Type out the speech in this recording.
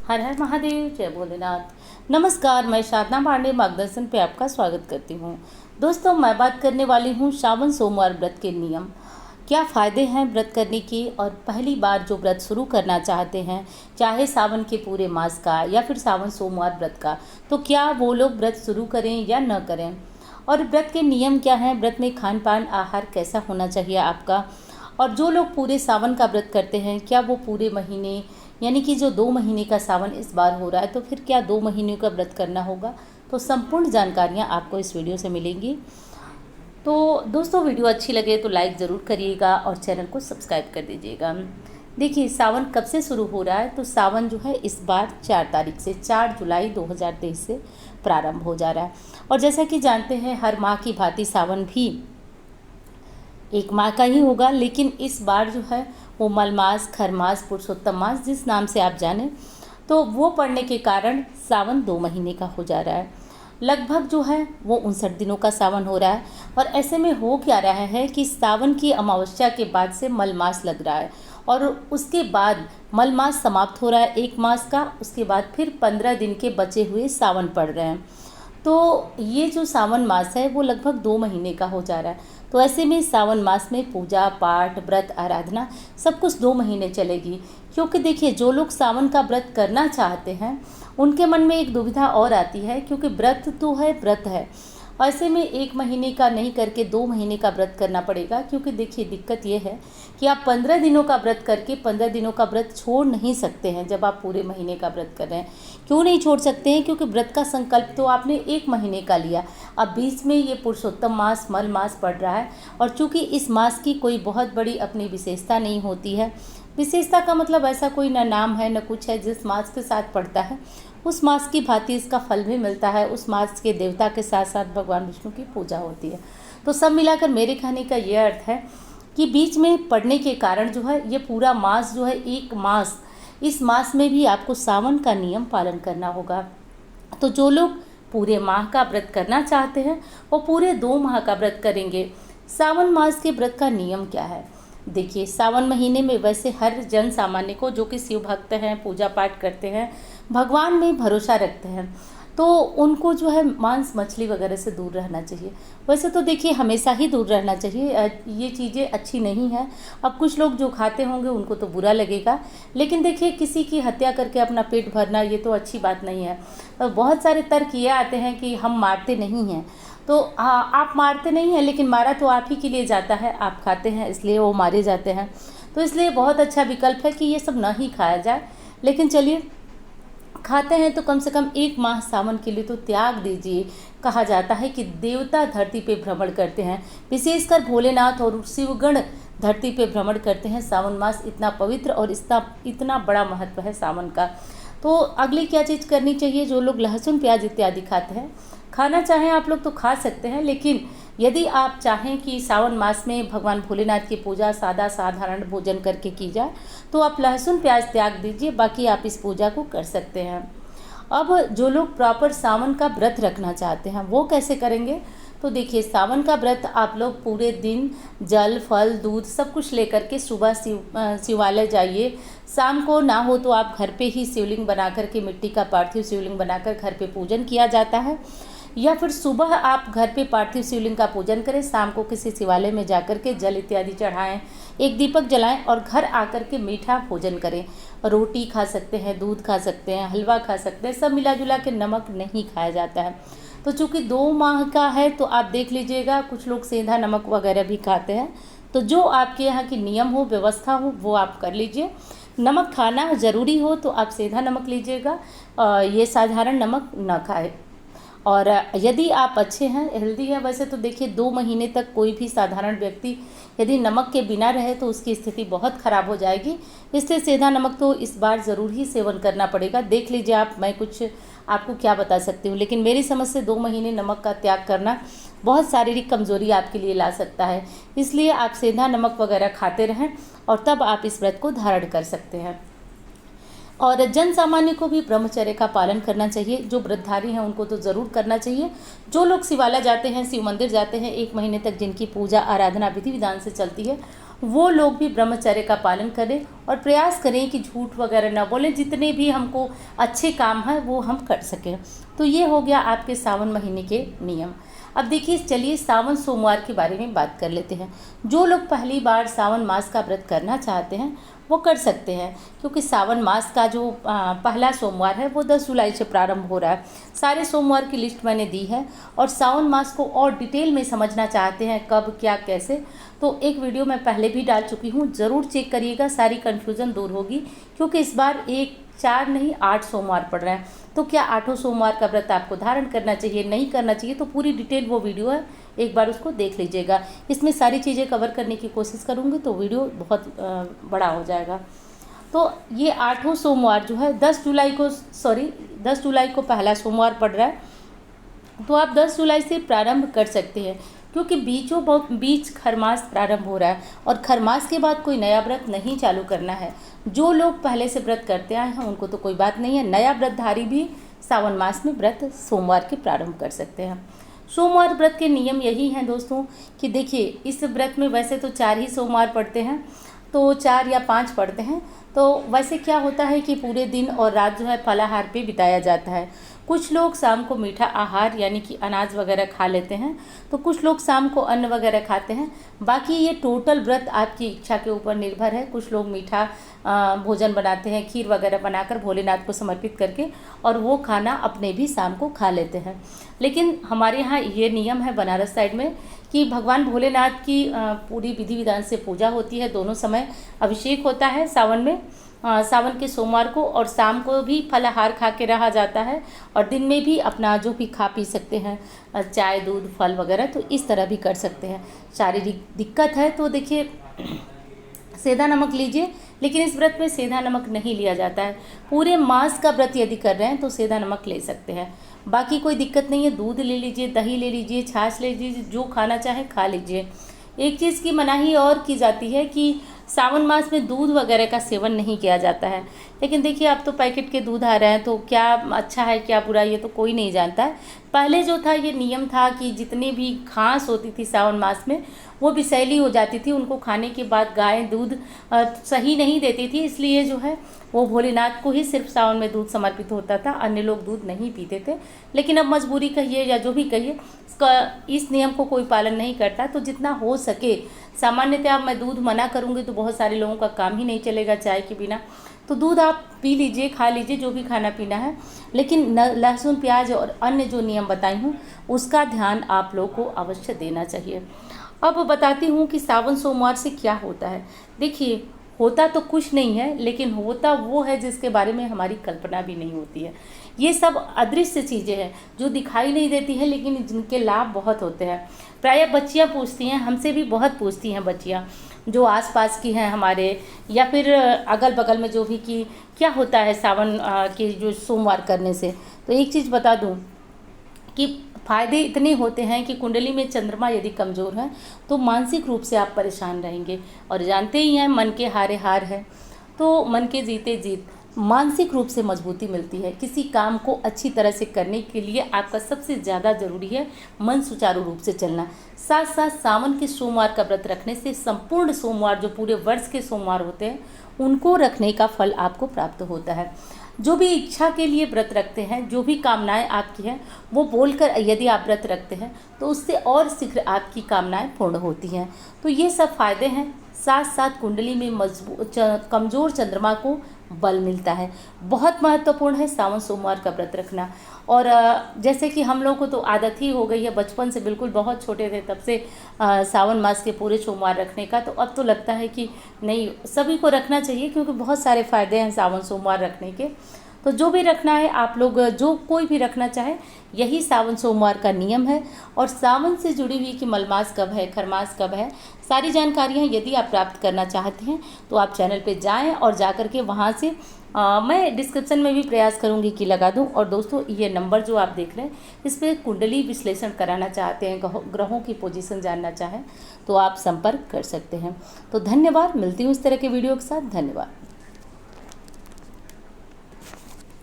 हर हर महादेव, जय भोलेनाथ। नमस्कार, मैं साधना पांडे मार्गदर्शन पे आपका स्वागत करती हूँ। दोस्तों, मैं बात करने वाली हूँ श्रावण सोमवार व्रत के नियम। क्या फ़ायदे हैं व्रत करने की, और पहली बार जो व्रत शुरू करना चाहते हैं, चाहे सावन के पूरे मास का या फिर सावन सोमवार व्रत का, तो क्या वो लोग व्रत शुरू करें या न करें, और व्रत के नियम क्या हैं, व्रत में खान पान आहार कैसा होना चाहिए आपका। और जो लोग पूरे सावन का व्रत करते हैं, क्या वो पूरे महीने, यानी कि जो 2 महीने का सावन इस बार हो रहा है, तो फिर क्या 2 महीने का व्रत करना होगा। तो संपूर्ण जानकारियाँ आपको इस वीडियो से मिलेंगी। तो दोस्तों, वीडियो अच्छी लगे तो लाइक ज़रूर करिएगा और चैनल को सब्सक्राइब कर दीजिएगा। देखिए, सावन कब से शुरू हो रहा है, तो सावन जो है इस बार 4 तारीख से, 4 जुलाई 2023 से प्रारंभ हो जा रहा है। और जैसा कि जानते हैं, हर माह की भांति सावन भी एक माह का ही होगा, लेकिन इस बार जो है वो मलमास, खरमास, पुरुषोत्तम मास, जिस नाम से आप जानें, तो वो पड़ने के कारण सावन 2 महीने का हो जा रहा है। लगभग जो है वो 59 दिनों का सावन हो रहा है। और ऐसे में हो क्या रहा है कि सावन की अमावस्या के बाद से मलमास लग रहा है, और उसके बाद मलमास समाप्त हो रहा है 1 मास का। उसके बाद फिर 15 दिन के बचे हुए सावन पड़ रहे हैं। तो ये जो सावन मास है वो लगभग 2 महीने का हो जा रहा है। तो ऐसे में सावन मास में पूजा पाठ, व्रत, आराधना सब कुछ 2 महीने चलेगी। क्योंकि देखिए, जो लोग सावन का व्रत करना चाहते हैं उनके मन में एक दुविधा और आती है, क्योंकि व्रत तो है, व्रत है। ऐसे में 1 महीने का नहीं करके 2 महीने का व्रत करना पड़ेगा। क्योंकि देखिए, दिक्कत ये है कि आप 15 दिनों का व्रत करके 15 दिनों का व्रत छोड़ नहीं सकते हैं। जब आप पूरे महीने का व्रत कर रहे हैं, क्यों नहीं छोड़ सकते हैं? क्योंकि व्रत का संकल्प तो आपने 1 महीने का लिया। अब बीच में ये पुरुषोत्तम मास, मल मास पड़ रहा है, और चूंकि इस मास की कोई बहुत बड़ी अपनी विशेषता नहीं होती है। विशेषता का मतलब ऐसा कोई न नाम है न कुछ है। जिस मास के साथ पड़ता है उस मास की भांति इसका फल भी मिलता है। उस मास के देवता के साथ साथ भगवान विष्णु की पूजा होती है। तो सब मिलाकर मेरे कहने का ये अर्थ है कि बीच में पड़ने के कारण जो है ये पूरा मास जो है 1 मास, इस मास में भी आपको सावन का नियम पालन करना होगा। तो जो लोग पूरे माह का व्रत करना चाहते हैं वो पूरे 2 माह का व्रत करेंगे। सावन मास के व्रत का नियम क्या है? देखिए, सावन महीने में वैसे हर जन सामान्य को, जो कि शिव भक्त हैं, पूजा पाठ करते हैं, भगवान में भरोसा रखते हैं, तो उनको जो है मांस मछली वगैरह से दूर रहना चाहिए। वैसे तो देखिए, हमेशा ही दूर रहना चाहिए, ये चीज़ें अच्छी नहीं हैं। अब कुछ लोग जो खाते होंगे उनको तो बुरा लगेगा, लेकिन देखिए, किसी की हत्या करके अपना पेट भरना ये तो अच्छी बात नहीं है। बहुत सारे तर्क ये आते हैं कि हम मारते नहीं हैं। तो आप मारते नहीं हैं, लेकिन मारा तो आप ही के लिए जाता है, आप खाते हैं इसलिए वो मारे जाते हैं। तो इसलिए बहुत अच्छा विकल्प है कि ये सब ना ही खाया जाए। लेकिन चलिए, खाते हैं तो कम से कम 1 माह सावन के लिए तो त्याग दीजिए। कहा जाता है कि देवता धरती पे भ्रमण करते हैं, विशेषकर भोलेनाथ और शिवगण धरती पे भ्रमण करते हैं। सावन मास इतना पवित्र और इतना बड़ा महत्व है सावन का। तो अगली क्या चीज़ करनी चाहिए? जो लोग लहसुन प्याज इत्यादि खाते हैं, खाना चाहें आप लोग तो खा सकते हैं, लेकिन यदि आप चाहें कि सावन मास में भगवान भोलेनाथ की पूजा सादा साधारण भोजन करके की जाए, तो आप लहसुन प्याज त्याग दीजिए, बाकी आप इस पूजा को कर सकते हैं। अब जो लोग प्रॉपर सावन का व्रत रखना चाहते हैं वो कैसे करेंगे? तो देखिए, सावन का व्रत आप लोग पूरे दिन जल, फल, दूध सब कुछ लेकर के सुबह शिवालय जाइए। शाम को ना हो तो आप घर पे ही शिवलिंग बना करके, मिट्टी का पार्थिव शिवलिंग बनाकर घर पे पूजन किया जाता है, या फिर सुबह आप घर पे पार्थिव शिवलिंग का पूजन करें, शाम को किसी शिवालय में जाकर के जल इत्यादि चढ़ाएं, एक दीपक जलाएं और घर आकर के मीठा भोजन करें। रोटी खा सकते हैं, दूध खा सकते हैं, हलवा खा सकते हैं, सब मिला जुला के। नमक नहीं खाया जाता है। तो चूँकि 2 माह का है तो आप देख लीजिएगा, कुछ लोग सेंधा नमक वगैरह भी खाते हैं। तो जो आपके यहाँ की नियम हो, व्यवस्था हो, वो आप कर लीजिए। नमक खाना ज़रूरी हो तो आप सेंधा नमक लीजिएगा, ये साधारण नमक ना खाए। और यदि आप अच्छे हैं, हेल्दी हैं, वैसे तो देखिए 2 महीने तक कोई भी साधारण व्यक्ति यदि नमक के बिना रहे तो उसकी स्थिति बहुत ख़राब हो जाएगी। इसलिए सेंधा नमक तो इस बार ज़रूर ही सेवन करना पड़ेगा। देख लीजिए आप, मैं कुछ आपको क्या बता सकती हूँ, लेकिन मेरी समझ से 2 महीने नमक का त्याग करना बहुत शारीरिक कमजोरी आपके लिए ला सकता है। इसलिए आप सेंधा नमक वगैरह खाते रहें और तब आप इस व्रत को धारण कर सकते हैं। और जन सामान्य को भी ब्रह्मचर्य का पालन करना चाहिए। जो व्रतधारी हैं उनको तो ज़रूर करना चाहिए। जो लोग शिवालय जाते हैं, शिव मंदिर जाते हैं, 1 महीने तक जिनकी पूजा आराधना विधि विधान से चलती है, वो लोग भी ब्रह्मचर्य का पालन करें और प्रयास करें कि झूठ वगैरह ना बोलें, जितने भी हमको अच्छे काम हैं वो हम कर सकें। तो ये हो गया आपके सावन महीने के नियम। अब देखिए, चलिए सावन सोमवार के बारे में बात कर लेते हैं। जो लोग पहली बार सावन मास का व्रत करना चाहते हैं वो कर सकते हैं, क्योंकि सावन मास का जो पहला सोमवार है वो 10 जुलाई से प्रारंभ हो रहा है। सारे सोमवार की लिस्ट मैंने दी है, और सावन मास को और डिटेल में समझना चाहते हैं कब क्या कैसे, तो एक वीडियो मैं पहले भी डाल चुकी हूँ, ज़रूर चेक करिएगा, सारी कन्फ्यूज़न दूर होगी। क्योंकि इस बार 1 4 नहीं 8 सोमवार पड़ रहे हैं, तो क्या 8 सोमवार का व्रत आपको धारण करना चाहिए नहीं करना चाहिए, तो पूरी डिटेल वो वीडियो है, एक बार उसको देख लीजिएगा। इसमें सारी चीज़ें कवर करने की कोशिश करूँगी तो वीडियो बहुत बड़ा हो जाएगा। तो ये 8 सोमवार जो है 10 जुलाई को पहला सोमवार पड़ रहा है, तो आप 10 जुलाई से प्रारंभ कर सकते हैं, क्योंकि बीच खरमास प्रारंभ हो रहा है, और खरमास के बाद कोई नया व्रत नहीं चालू करना है। जो लोग पहले से व्रत करते आए हैं उनको तो कोई बात नहीं है, नया व्रतधारी भी सावन मास में व्रत सोमवार के प्रारंभ कर सकते हैं। सोमवार व्रत के नियम यही हैं दोस्तों कि देखिए, इस व्रत में वैसे तो 4 ही सोमवार पड़ते हैं, तो 4 या 5 पड़ते हैं। तो वैसे क्या होता है कि पूरे दिन और रात जो है फलाहार पे बिताया जाता है। कुछ लोग शाम को मीठा आहार यानी कि अनाज वगैरह खा लेते हैं, तो कुछ लोग शाम को अन्न वगैरह खाते हैं। बाकी ये टोटल व्रत आपकी इच्छा के ऊपर निर्भर है। कुछ लोग मीठा भोजन बनाते हैं, खीर वगैरह बनाकर भोलेनाथ को समर्पित करके, और वो खाना अपने भी शाम को खा लेते हैं। लेकिन हमारे यहाँ ये नियम है बनारस साइड में कि भगवान भोलेनाथ की पूरी विधि विधान से पूजा होती है, दोनों समय अभिषेक होता है सावन में, सावन के सोमवार को, और शाम को भी फलाहार खा के रहा जाता है, और दिन में भी अपना जो भी खा पी सकते हैं, चाय दूध फल वगैरह, तो इस तरह भी कर सकते हैं। शारीरिक दिक्कत है तो देखिए सेंधा नमक लीजिए, लेकिन इस व्रत में सेंधा नमक नहीं लिया जाता है। पूरे मास का व्रत यदि कर रहे हैं तो सेंधा नमक ले सकते हैं, बाकी कोई दिक्कत नहीं है। दूध ले लीजिए, दही ले लीजिए, छाछ ले लीजिए, जो खाना चाहे खा लीजिए। एक चीज़ की मनाही और की जाती है कि सावन मास में दूध वगैरह का सेवन नहीं किया जाता है, लेकिन देखिए अब तो पैकेट के दूध आ रहे हैं, तो क्या अच्छा है क्या बुरा ये तो कोई नहीं जानता है। पहले जो था ये नियम था कि जितनी भी घास होती थी सावन मास में वो विषैली हो जाती थी, उनको खाने के बाद गाय दूध सही नहीं देती थी, इसलिए जो है वो भोलेनाथ को ही सिर्फ सावन में दूध समर्पित होता था, अन्य लोग दूध नहीं पीते थे। लेकिन अब मजबूरी कहिए या जो भी कहिए, इस नियम को कोई पालन नहीं करता, तो जितना हो सके सामान्यतः अब मैं दूध मना करूँगी तो बहुत सारे लोगों का काम ही नहीं चलेगा चाय के बिना, तो दूध आप पी लीजिए, खा लीजिए, जो भी खाना पीना है, लेकिन लहसुन प्याज और अन्य जो नियम बताई हूँ उसका ध्यान आप लोग को अवश्य देना चाहिए। अब बताती हूँ कि सावन सोमवार से क्या होता है। देखिए, होता तो कुछ नहीं है, लेकिन होता वो है जिसके बारे में हमारी कल्पना भी नहीं होती है। ये सब अदृश्य चीज़ें हैं जो दिखाई नहीं देती हैं, लेकिन जिनके लाभ बहुत होते हैं। प्रायः बच्चियाँ पूछती हैं, हमसे भी बहुत पूछती हैं बच्चियाँ जो आसपास की हैं हमारे, या फिर अगल बगल में जो भी, कि क्या होता है सावन के जो सोमवार करने से। तो एक चीज़ बता दूँ कि फ़ायदे इतने होते हैं कि कुंडली में चंद्रमा यदि कमज़ोर है तो मानसिक रूप से आप परेशान रहेंगे, और जानते ही हैं मन के हारे हार है, तो मन के जीते जीत। मानसिक रूप से मजबूती मिलती है। किसी काम को अच्छी तरह से करने के लिए आपका सबसे ज़्यादा ज़रूरी है मन सुचारू रूप से चलना। साथ साथ सावन के सोमवार का व्रत रखने से संपूर्ण सोमवार जो पूरे वर्ष के सोमवार होते हैं उनको रखने का फल आपको प्राप्त होता है। जो भी इच्छा के लिए व्रत रखते हैं, जो भी कामनाएं आपकी हैं, वो बोलकर यदि आप व्रत रखते हैं तो उससे और शीघ्र आपकी कामनाएं पूर्ण होती हैं। तो ये सब फायदे हैं। साथ साथ कुंडली में कमज़ोर चंद्रमा को बल मिलता है। बहुत महत्वपूर्ण है सावन सोमवार का व्रत रखना। और जैसे कि हम लोग को तो आदत ही हो गई है, बचपन से बिल्कुल बहुत छोटे थे तब से सावन मास के पूरे सोमवार रखने का, तो अब तो लगता है कि नहीं, सभी को रखना चाहिए, क्योंकि बहुत सारे फ़ायदे हैं सावन सोमवार रखने के। तो जो भी रखना है आप लोग, जो कोई भी रखना चाहे, यही सावन सोमवार का नियम है। और सावन से जुड़ी हुई कि मलमास कब है, खरमास कब है, सारी जानकारियाँ यदि आप प्राप्त करना चाहते हैं तो आप चैनल पे जाएं, और जा कर के वहाँ से मैं डिस्क्रिप्शन में भी प्रयास करूँगी कि लगा दूँ। और दोस्तों, ये नंबर जो आप देख रहे हैं, इस पर कुंडली विश्लेषण कराना चाहते हैं, ग्रहों की पोजीशन जानना चाहें तो आप संपर्क कर सकते हैं। तो धन्यवाद, मिलती हूँ इस तरह के वीडियो के साथ। धन्यवाद।